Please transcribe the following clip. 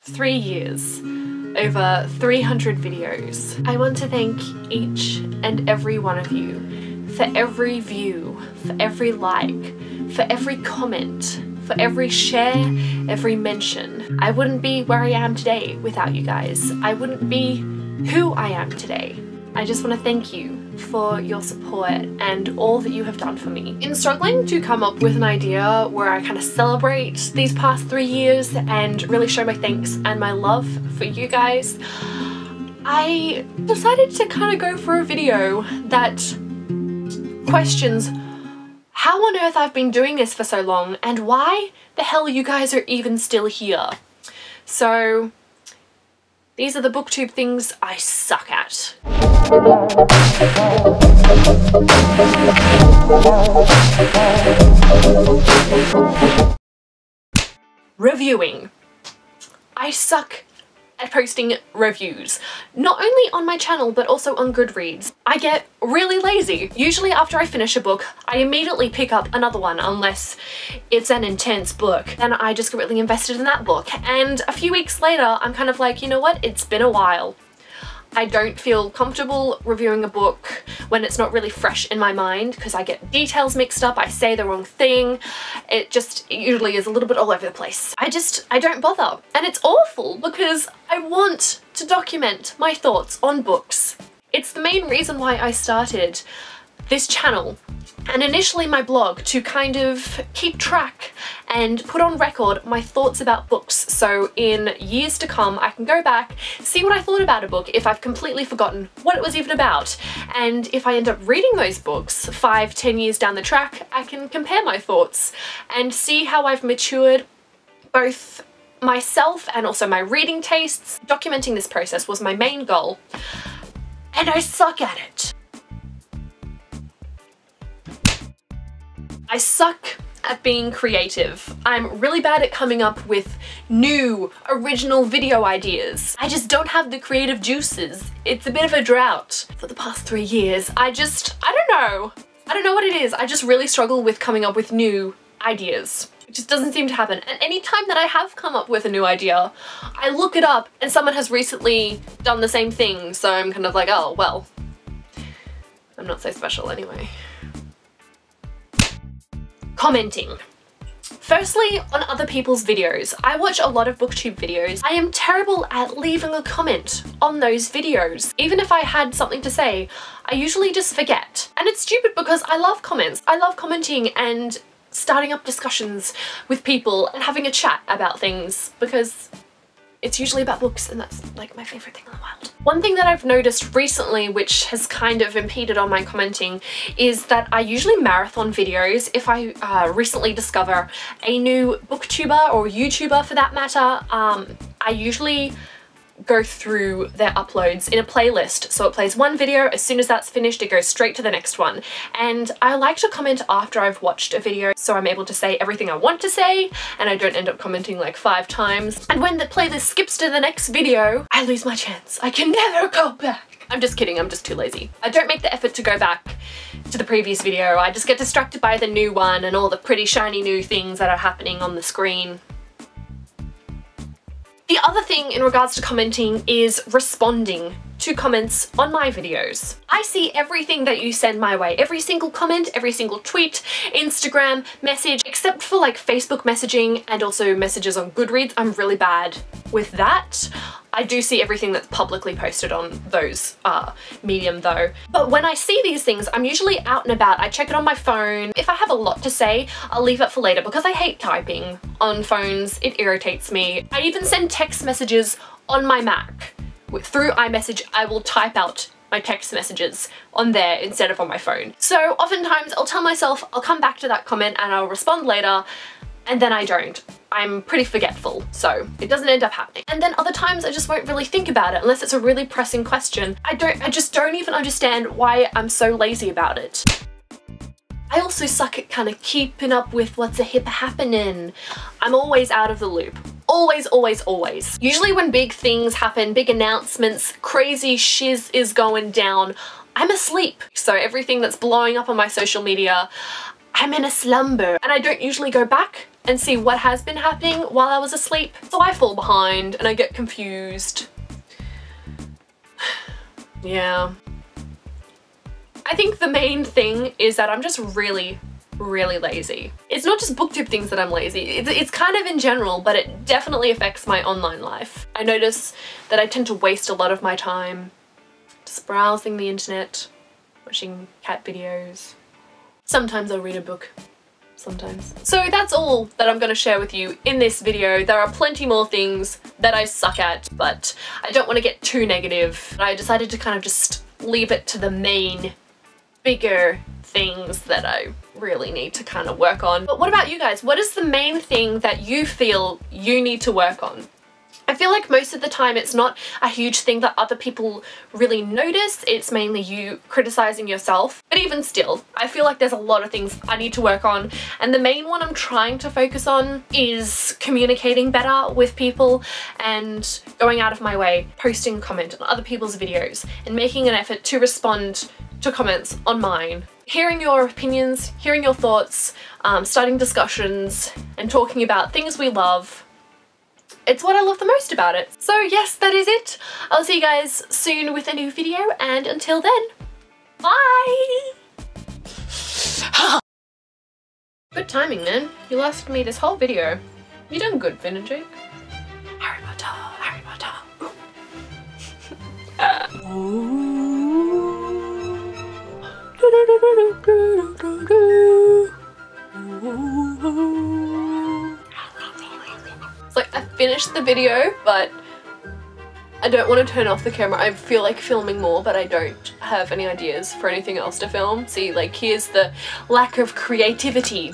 3 years, over 300 videos. I want to thank each and every one of you for every view, for every like, for every comment, for every share, every mention. I wouldn't be where I am today without you guys. I wouldn't be who I am today. I just want to thank you for your support and all that you have done for me. In struggling to come up with an idea where I kind of celebrate these past 3 years and really show my thanks and my love for you guys, I decided to kind of go for a video that questions how on earth I've been doing this for so long and why the hell you guys are even still here. So these are the booktube things I suck at. Reviewing. I suck at posting reviews, not only on my channel but also on Goodreads. I get really lazy. Usually after I finish a book, I immediately pick up another one unless it's an intense book. Then I just get really invested in that book, and a few weeks later I'm kind of like, you know what, it's been a while. I don't feel comfortable reviewing a book when it's not really fresh in my mind because I get details mixed up, I say the wrong thing, it usually is a little bit all over the place. I don't bother, and it's awful because I want to document my thoughts on books. It's the main reason why I started this channel and initially my blog, to kind of keep track and put on record my thoughts about books, so in years to come I can go back, see what I thought about a book if I've completely forgotten what it was even about, and if I end up reading those books 5-10 years down the track, I can compare my thoughts and see how I've matured, both myself and also my reading tastes. Documenting this process was my main goal, and I suck at it. I suck at being creative. I'm really bad at coming up with new, original video ideas. I just don't have the creative juices. It's a bit of a drought. For the past 3 years, I don't know. I don't know what it is. I just really struggle with coming up with new ideas. It just doesn't seem to happen. And any time that I have come up with a new idea, I look it up and someone has recently done the same thing. So I'm kind of like, oh, well, I'm not so special anyway. Commenting. Firstly, on other people's videos. I watch a lot of booktube videos. I am terrible at leaving a comment on those videos. Even if I had something to say, I usually just forget. And it's stupid because I love comments. I love commenting and starting up discussions with people and having a chat about things because it's usually about books, and that's like my favorite thing in the world. One thing that I've noticed recently, which has kind of impeded on my commenting, is that I usually marathon videos if I recently discover a new booktuber or YouTuber for that matter. I usually go through their uploads in a playlist, so it plays one video, as soon as that's finished it goes straight to the next one, and I like to comment after I've watched a video so I'm able to say everything I want to say and I don't end up commenting like 5 times. And when the playlist skips to the next video, I lose my chance. I can never go back. I'm just kidding, I'm just too lazy. I don't make the effort to go back to the previous video. I just get distracted by the new one and all the pretty shiny new things that are happening on the screen. The other thing in regards to commenting is responding to comments on my videos. I see everything that you send my way, every single comment, every single tweet, Instagram message, except for like Facebook messaging and also messages on Goodreads. I'm really bad with that. I do see everything that's publicly posted on those medium though. But when I see these things, I'm usually out and about. I check it on my phone. If I have a lot to say, I'll leave it for later because I hate typing on phones. It irritates me. I even send text messages on my Mac. Through iMessage, I will type out my text messages on there instead of on my phone. So oftentimes I'll tell myself I'll come back to that comment and I'll respond later, and then I don't. I'm pretty forgetful, so it doesn't end up happening. And then other times I just won't really think about it unless it's a really pressing question. I just don't even understand why I'm so lazy about it. I also suck at kind of keeping up with what's happening. I'm always out of the loop. Always, always, always. Usually when big things happen, big announcements, crazy shiz is going down, I'm asleep. So everything that's blowing up on my social media, I'm in a slumber, and I don't usually go back and see what has been happening while I was asleep. So I fall behind and I get confused. Yeah. I think the main thing is that I'm just really lazy. It's not just booktube things that I'm lazy, it's kind of in general, but it definitely affects my online life. I notice that I tend to waste a lot of my time just browsing the internet, watching cat videos. Sometimes I'll read a book. Sometimes. So that's all that I'm going to share with you in this video. There are plenty more things that I suck at, but I don't want to get too negative. I decided to kind of just leave it to the main, bigger things that I really need to kind of work on. But what about you guys? What is the main thing that you feel you need to work on? I feel like most of the time it's not a huge thing that other people really notice, it's mainly you criticizing yourself. But even still, I feel like there's a lot of things I need to work on, and the main one I'm trying to focus on is communicating better with people and going out of my way, posting comment on other people's videos and making an effort to respond to comments on mine. Hearing your opinions, hearing your thoughts, starting discussions and talking about things we love. It's what I love the most about it. So yes, that is it. I'll see you guys soon with a new video, and until then, bye! Good timing, man. You lasted me this whole video. You done good, Finn and Jake. Harry Potter, Harry Potter. It's like I finished the video, but I don't want to turn off the camera. I feel like filming more, but I don't have any ideas for anything else to film. See, like, here's the lack of creativity.